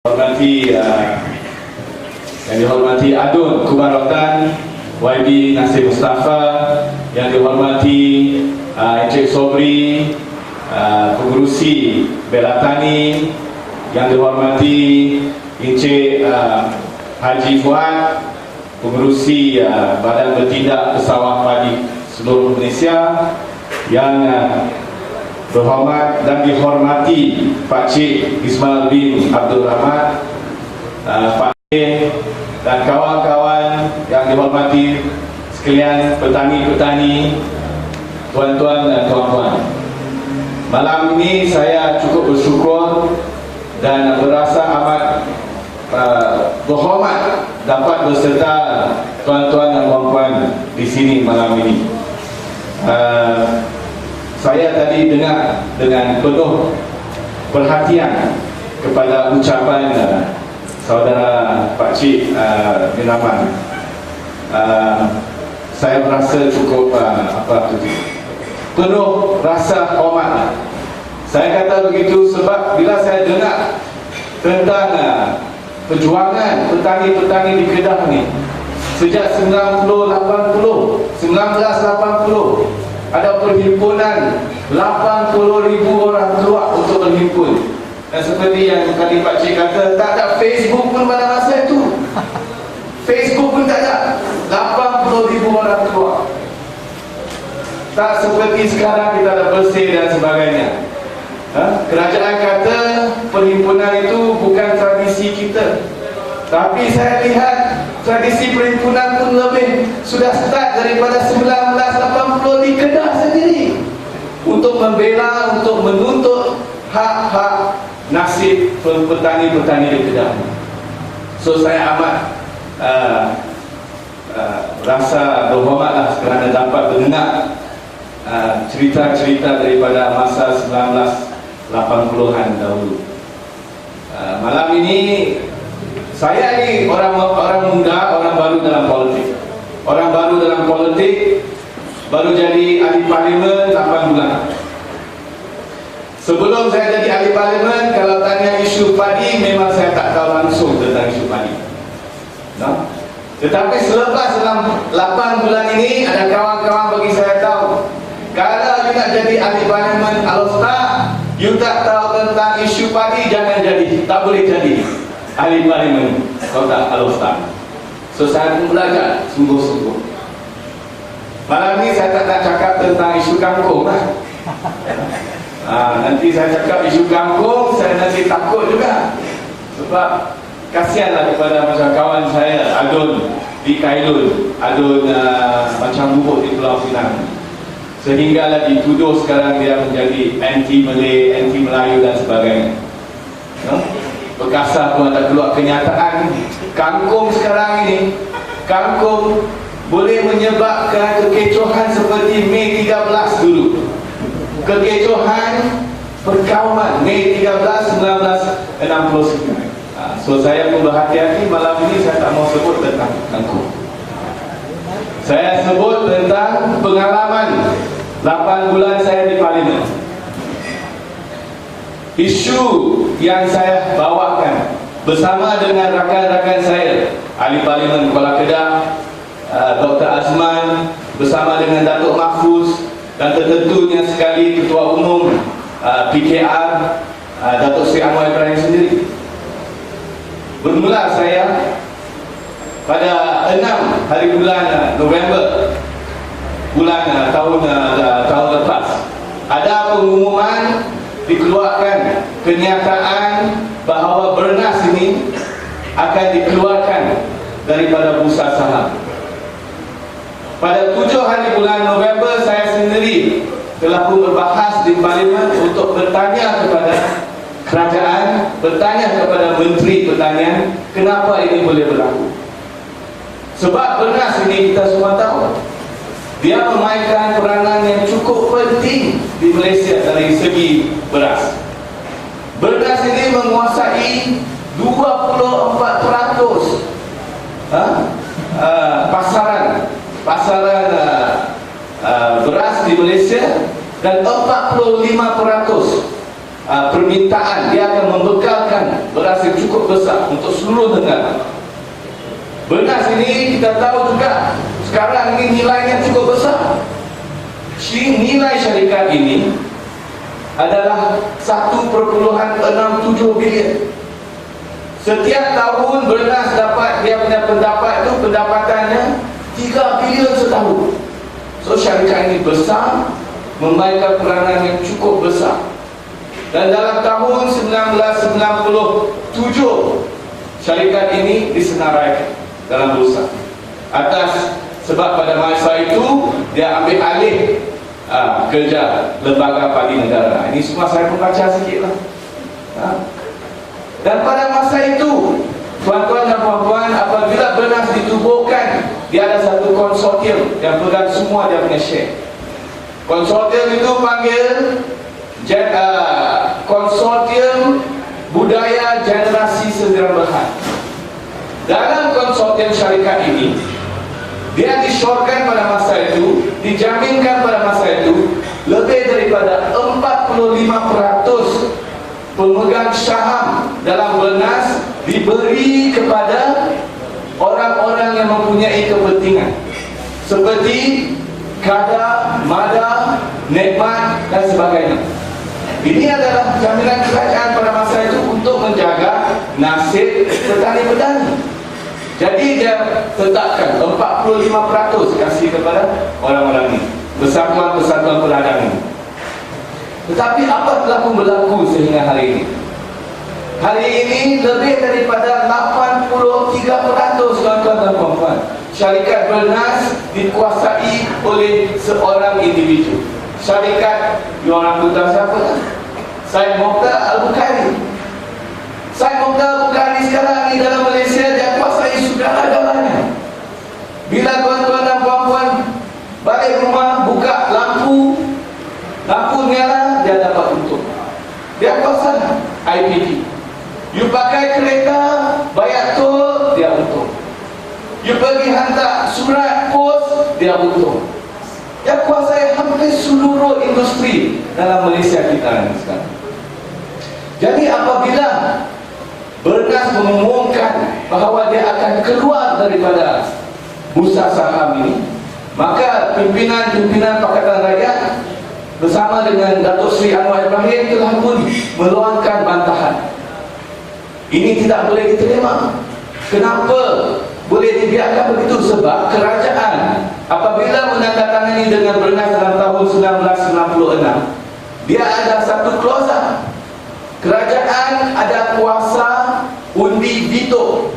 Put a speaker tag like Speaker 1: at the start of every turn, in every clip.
Speaker 1: Hormati yang dihormati Adun Kubarotan, YB Nasir Mustafa, yang dihormati Encik Sobri, Pengurusi Belatani, yang dihormati Encik Haji Fuad, Pengurusi Badan Bertindak Pesawah Padi seluruh Malaysia, yang berhormat dan dihormati Pak Cik Ismail bin Abdul Rahman, Pak Cik dan kawan-kawan yang dihormati sekalian, petani-petani, tuan-tuan dan tuan-tuan. Malam ini saya cukup bersyukur dan berasa amat berhormat dapat berserta tuan-tuan dan puan-puan di sini malam ini. Saya tadi dengar dengan penuh perhatian kepada ucapan saudara Pak Cik bin Rahman. Saya merasa cukup penuh rasa hormat. Saya kata begitu sebab bila saya dengar tentang perjuangan petani-petani di Kedah ni sejak 1980 ada perhimpunan 80,000 orang keluar untuk berhimpun. Dan seperti yang tadi Pak Cik kata, tak ada Facebook pun pada masa itu. Facebook pun tak ada. 80,000 orang keluar. Tak seperti sekarang kita ada bersih dan sebagainya. Kerajaan kata perhimpunan itu bukan tradisi kita. Tapi saya lihat tradisi perhimpunan pun lebih sudah start daripada 1980 di Kedah sendiri untuk membela, untuk menuntut hak-hak nasib petani-petani di Kedah. So saya amat rasa berhormatlah kerana dapat mendengar cerita-cerita daripada masa 1980-an dahulu. Malam ini saya ni orang muda, orang baru dalam politik. Orang baru dalam politik, baru jadi ahli parlimen 8 bulan. Sebelum saya jadi ahli parlimen, kalau tanya isu padi, memang saya tak tahu langsung tentang isu padi. No? Tetapi selepas dalam 8 bulan ini, ada kawan-kawan bagi saya tahu, kalau you nak jadi ahli parlimen Alostar, you tak tahu tentang isu padi, jangan jadi, tak boleh jadi ahli parlimen Kota Alostar. So saya pun belajar sungguh-sungguh. Malam ni saya tak nak cakap tentang isu kangkung lah. Nanti saya cakap isu kangkung, saya nanti takut juga. Sebab kasihanlah kepada macam kawan saya Adun di Kailul, Adun macam bubuk di Pulau Pinang, sehinggalah dituduh sekarang dia menjadi anti-Malay, anti-Melayu dan sebagainya. Bekasah pun ada keluar kenyataan kangkung sekarang ini, kangkung boleh menyebabkan kekecohan seperti Mei 13 dulu. Kekecohan perkauman Mei 13 1969. So saya pun berhati-hati malam ini saya tak mau sebut tentang kangkung. Saya sebut tentang pengalaman 8 bulan saya di parlimen. Isu yang saya bawakan bersama dengan rakan-rakan saya, ahli parlimen Kuala Kedah, Dr. Azman, bersama dengan Datuk Mahfuz, dan tentunya sekali Ketua Umum PKR, Datuk Seri Anwar Ibrahim sendiri. Bermula saya pada 6 hari bulan November, bulan tahun lepas, ada pengumuman dikeluarkan kenyataan bahawa Bernas ini akan dikeluarkan daripada bursa saham. Pada 7 hari bulan November, saya sendiri telah pun berbahas di parlimen untuk bertanya kepada kerajaan, bertanya kepada Menteri Pertanian, kenapa ini boleh berlaku. Sebab Bernas ini kita semua tahu, dia memainkan peranan yang cukup penting di Malaysia dari segi beras. Bernas ini menguasai 24% pasaran beras di Malaysia dan 45% permintaan, dia akan membekalkan beras yang cukup besar untuk seluruh negara. Beras ini kita tahu juga sekarang ini nilainya cukup besar. Nilai syarikat ini adalah 1,67 bilion. Setiap tahun beras dapat, dia punya pendapat itu, pendapatannya 3 bilion setahun. So syarikat ini besar, memainkan peranan yang cukup besar. Dan dalam tahun 1997 syarikat ini disenaraikan dalam bursa. Atas sebab pada masa itu dia ambil alih kerja lembaga padi negara. Ini semua saya membaca sikit lah. Dan pada masa itu, tuan-tuan dan puan-puan, apabila beras ditubuhkan, dia ada satu konsortium yang pegang semua dia punya share. Konsortium itu panggil Konsortium Budaya Generasi Sendirian Berhad. Dalam konsortium syarikat ini, dia disyorkan pada masa itu, dijaminkan pada masa itu, lebih daripada 45% pemegang saham dalam beras diberi kepada orang-orang yang mempunyai kepentingan seperti Kada, Mada, Nekmat dan sebagainya. Ini adalah jaminan kerajaan pada masa itu untuk menjaga nasib petani-petani. Jadi dia tetapkan 45% kasih kepada orang-orang ini, persatuan-persatuan peladang ini. Tetapi apa telah berlaku sehingga hari ini? Hari ini lebih daripada 83% tuan-tuan dan puan-puan, syarikat beras dikuasai oleh seorang individu. Syarikat, orang pun tahu siapa? Syed Mokhtar Al-Bukhari. Syed Mokhtar Al-Bukhari sekarang ni dalam Malaysia, dia kuasai segala-galanya. Bila tuan-tuan dan puan-puan balik rumah, buka lampu nyala, dia dapat untung. Dia kuasai IPT. You pakai kereta, bayar tol, dia untung. You pergi hantar surat pos, dia untung. Dia kuasai hampir seluruh industri dalam Malaysia kita sekarang. Jadi apabila beras mengumumkan bahawa dia akan keluar daripada bursa saham ini, maka pimpinan-pimpinan Pakatan Rakyat bersama dengan Datuk Seri Anwar Ibrahim telah pun meluangkan bantahan. Ini tidak boleh diterima. Kenapa boleh dibiarkan begitu? Sebab kerajaan apabila menandatangani dengan beras dalam tahun 1996, dia ada satu klausa. Kerajaan ada kuasa undi veto.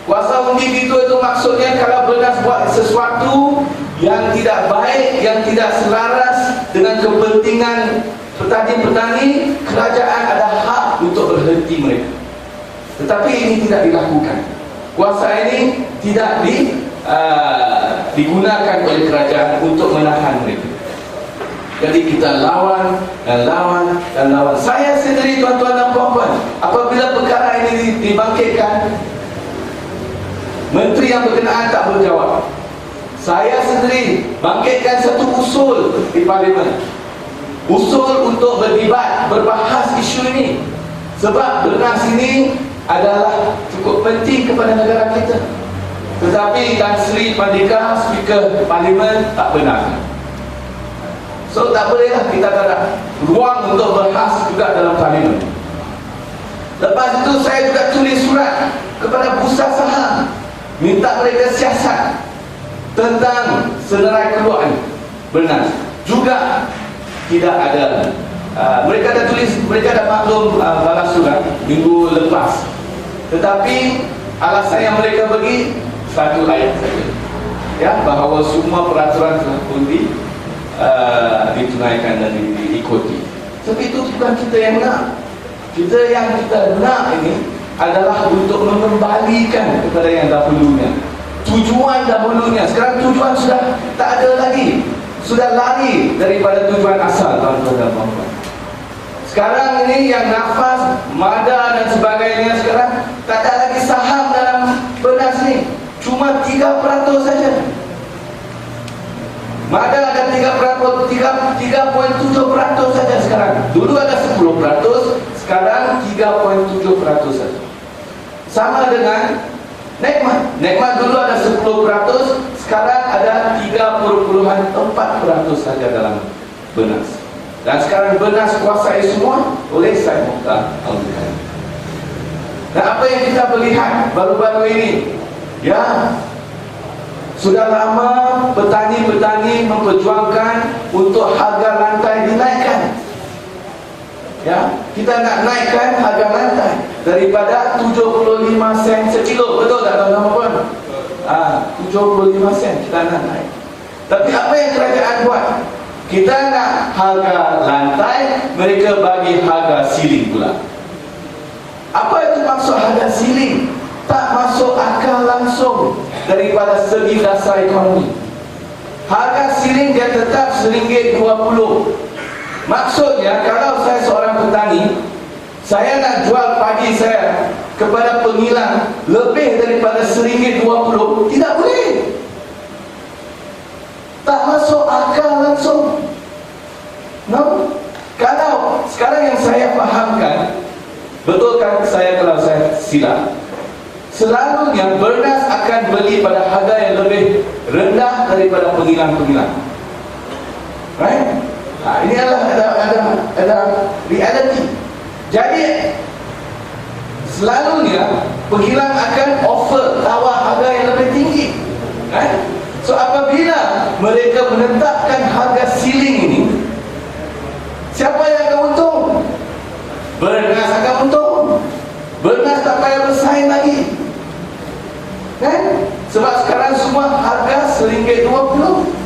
Speaker 1: Kuasa undi veto itu maksudnya kalau beras buat sesuatu yang tidak baik, yang tidak selaras dengan kepentingan petani-petani, kerajaan ada hak untuk berhenti mereka. Tetapi ini tidak dilakukan. Kuasa ini tidak digunakan oleh kerajaan untuk menahan mereka. Jadi kita lawan dan lawan dan lawan. Saya sendiri tuan-tuan dan puan-puan, apabila perkara ini dibangkitkan, menteri yang berkenaan tak berjawab. Saya sendiri bangkitkan satu usul di parlimen, usul untuk berdebat, berbahas isu ini. Sebab beras ini adalah cukup penting kepada negara kita. Tetapi Tan Sri Pandika, Speaker Parlimen, tak benar. So tak bolehlah, kita tak ada ruang untuk berhas juga dalam parlimen. Lepas itu saya juga tulis surat kepada bursa saham, minta mereka siasat tentang senarai keluar beras. Juga tidak ada mereka dah tulis, mereka dah maklum balas surat minggu lepas. Tetapi alasan yang mereka bagi satu ayat saja, ya, bahawa semua peraturan telah pun ditunaikan dan diikuti. Tapi itu bukan kita yang nak. Yang kita nak ini adalah untuk mengembalikan kepada yang dahulunya, tujuan dahulunya. Sekarang tujuan sudah tak ada lagi, sudah lari daripada tujuan asal, tuan-tuan dan puan-puan. Sekarang ini yang nafas, Mada dan sebagainya, sekarang tak ada lagi saham dalam beras ni. Cuma 3% saja. Mada ada 3.7% saja sekarang. Dulu ada 10%, sekarang 3.7% saja. Sama dengan Nekmat. Nekmat dulu ada 10%, sekarang ada 3.4% saja dalam Bernas. Dan sekarang Bernas kuasai semua oleh Syed Mokhtar Al-Bukhari. Dan apa yang kita melihat baru-baru ini, ya, sudah lama petani-petani memperjuangkan untuk harga lantai dinaikkan. Ya, kita nak naikkan harga lantai daripada 75 sen sekilo. Betul tak tuan-tuan puan? 75 sen kita nak naik. Tapi apa yang kerajaan buat? Kita nak harga lantai, mereka bagi harga siling pula. Apa itu maksud harga siling? Tak masuk akal langsung daripada segi dasar ekonomi. Harga siling dia tetap RM1.20. Maksudnya, kalau saya seorang petani, saya nak jual padi saya kepada pengilang lebih daripada RM1.20, tidak boleh. Tak masuk akal langsung. No? Kalau sekarang yang saya fahamkan, betulkan saya kalau saya silap, selalunya Bernas akan beli pada harga yang lebih rendah daripada pengilang-pengilang. Right? Ini adalah reality. Jadi selalunya pengilang akan offer tawar harga yang lebih tinggi. So apabila mereka menetapkan harga siling ini, siapa yang akan untung? Bernas akan untung. Bernas tak payah bersaing lagi. Sebab sekarang semua harga RM1.20.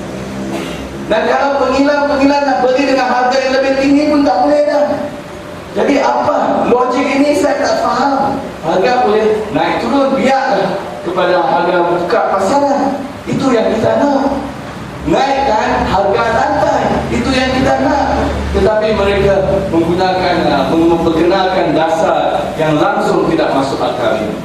Speaker 1: Dan kalau pengilang-pengilang nak beli dengan harga yang lebih tinggi pun tak boleh dah. Jadi apa logik ini saya tak faham. Harga boleh naik turun, biarlah kepada harga buka pasaran. Itu yang kita nak. Naikkan harga lantai, itu yang kita nak. Tetapi mereka menggunakan memperkenalkan dasar yang langsung tidak masuk akal ini.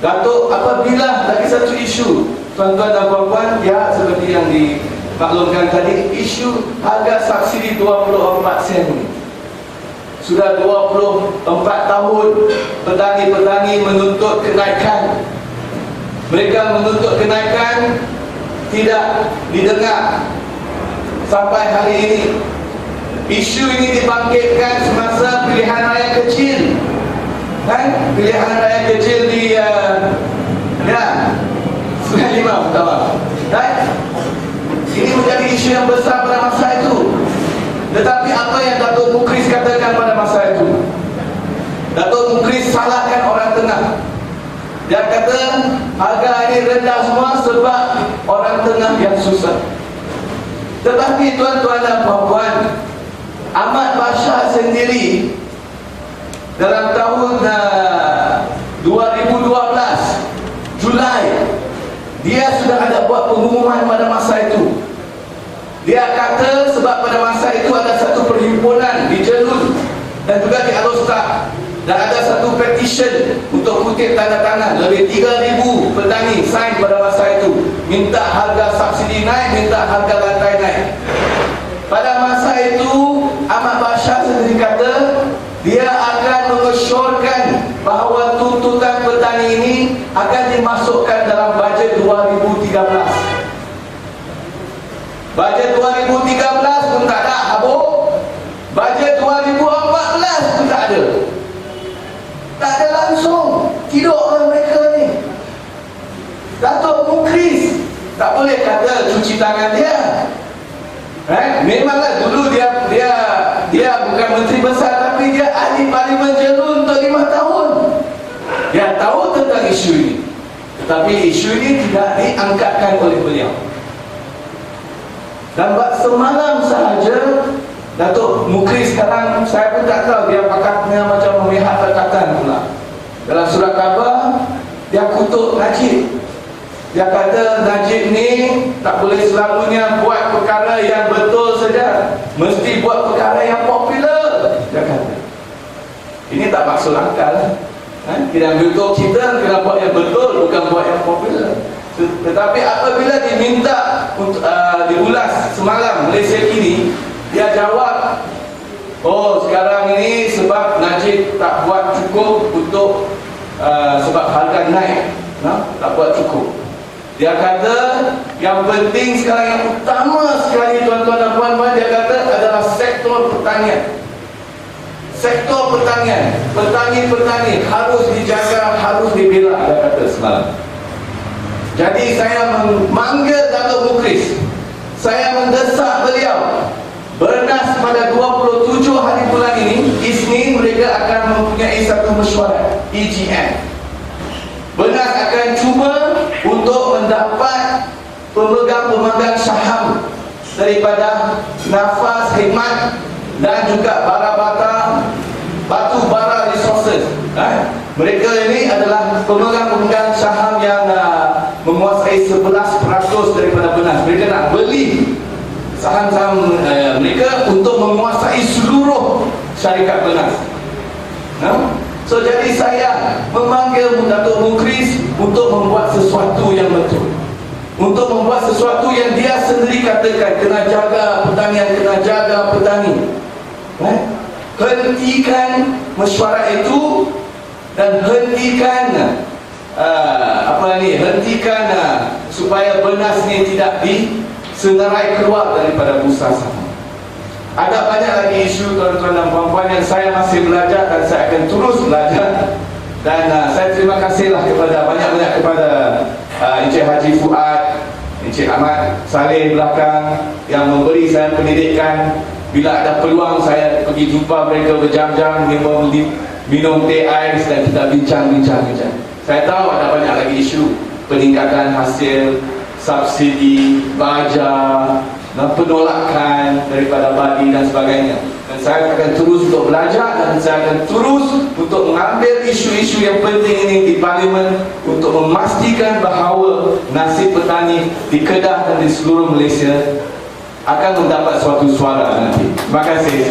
Speaker 1: Datuk, apabila lagi satu isu, tuan-tuan dan puan-puan, ya, seperti yang dimaklumkan tadi, isu harga subsidi 24 sen ini. Sudah 24 tahun petani-petani menuntut kenaikan. Mereka menuntut kenaikan, tidak didengar sampai hari ini. Isu ini dibangkitkan semasa pilihan raya kecil, pilihan raya kecil di Sungai Limau pertama. Ini menjadi isu yang besar pada masa itu. Tetapi apa yang Datuk Mukhris katakan pada masa itu? Datuk Mukhris salahkan orang tengah. Dia kata harga ini rendah semua sebab orang tengah yang susah. Tetapi tuan-tuan dan puan-puan, Ahmad Bashar sendiri dalam tahun 2012 Julai, dia sudah ada buat pengumuman pada masa itu. Dia kata sebab pada masa itu ada satu perhimpunan di Jelun dan juga di Alostar, dan ada satu petition untuk kutip tanda tangan, lebih 3,000 petani sign pada masa itu, minta harga subsidi naik, minta harga lantai naik. Pada masa itu Ahmad Bashar sendiri kata dia akan mengesyorkan bahawa tuntutan petani ini akan dimasukkan dalam bajet 2013. Bajet 2013 pun tak ada habuk. Bajet 2014 pun tak ada. Tak ada langsung. Tidur orang mereka ni. Datuk Mukhris tak boleh kata cuci tangan dia. Memanglah dulu dia bukan menteri besar, tapi dia ahli parlimen Jelun untuk 5 tahun. Dia tahu tentang isu ini, tetapi isu ini tidak diangkatkan oleh beliau. Dan semalam sahaja Datuk Mukhris sekarang, saya pun tak tahu dia pakatnya macam memihak perkataan pula. Dalam surat khabar dia kutuk Najib. Dia kata Najib ni tak boleh selalunya buat perkara yang betul saja, mesti buat perkara yang popular. Dia kata ini tak masuk akal. Kita ambil untuk kita kena buat yang betul, bukan buat yang popular. Tetapi apabila diminta untuk diulas semalam Malaysia kini, dia jawab, oh sekarang ini sebab Najib tak buat cukup untuk sebab harga naik, tak buat cukup. Dia kata yang penting sekarang, yang utama sekali tuan-tuan dan puan-puan, dia kata adalah sektor pertanian. Sektor pertanian, petani-petani harus dijaga, harus dibela, dia kata semalam. Jadi saya memanggil Datuk Mukris, saya mendesak beliau, bernas pada 27 hari bulan ini, Isnin, mereka akan mempunyai satu mesyuarat EGM. Bernas akan cuba untuk mendapat pemegang-pemegang saham daripada Nafas Khidmat dan juga batu bara resources. Mereka ini adalah pemegang-pemegang saham yang menguasai 11% daripada bernas. Mereka nak beli saham-saham mereka untuk menguasai seluruh syarikat bernas. So jadi saya memanggil Datuk Mukris untuk membuat sesuatu yang betul, untuk membuat sesuatu yang dia sendiri katakan, kena jaga pertanian, kena jaga petani. Hentikan mesyuarat itu dan hentikan hentikan supaya bernas ni tidak disenarai keluar daripada bursa saham. Ada banyak lagi isu tuan-tuan dan puan-puan yang saya masih belajar dan saya akan terus belajar. Dan saya terima kasihlah banyak-banyak kepada Encik Haji Fuad, Encik Ahmad Saleh belakang yang memberi saya pendidikan. Bila ada peluang saya pergi jumpa mereka berjam-jam, minum teh ais dan kita bincang. Saya tahu ada banyak lagi isu peningkatan hasil, subsidi, baja, penolakan daripada badi dan sebagainya. Dan saya akan terus untuk belajar dan saya akan terus untuk mengambil isu-isu yang penting ini di Parlimen untuk memastikan bahawa nasib petani di Kedah dan di seluruh Malaysia akan mendapat suatu suara nanti. Terima kasih.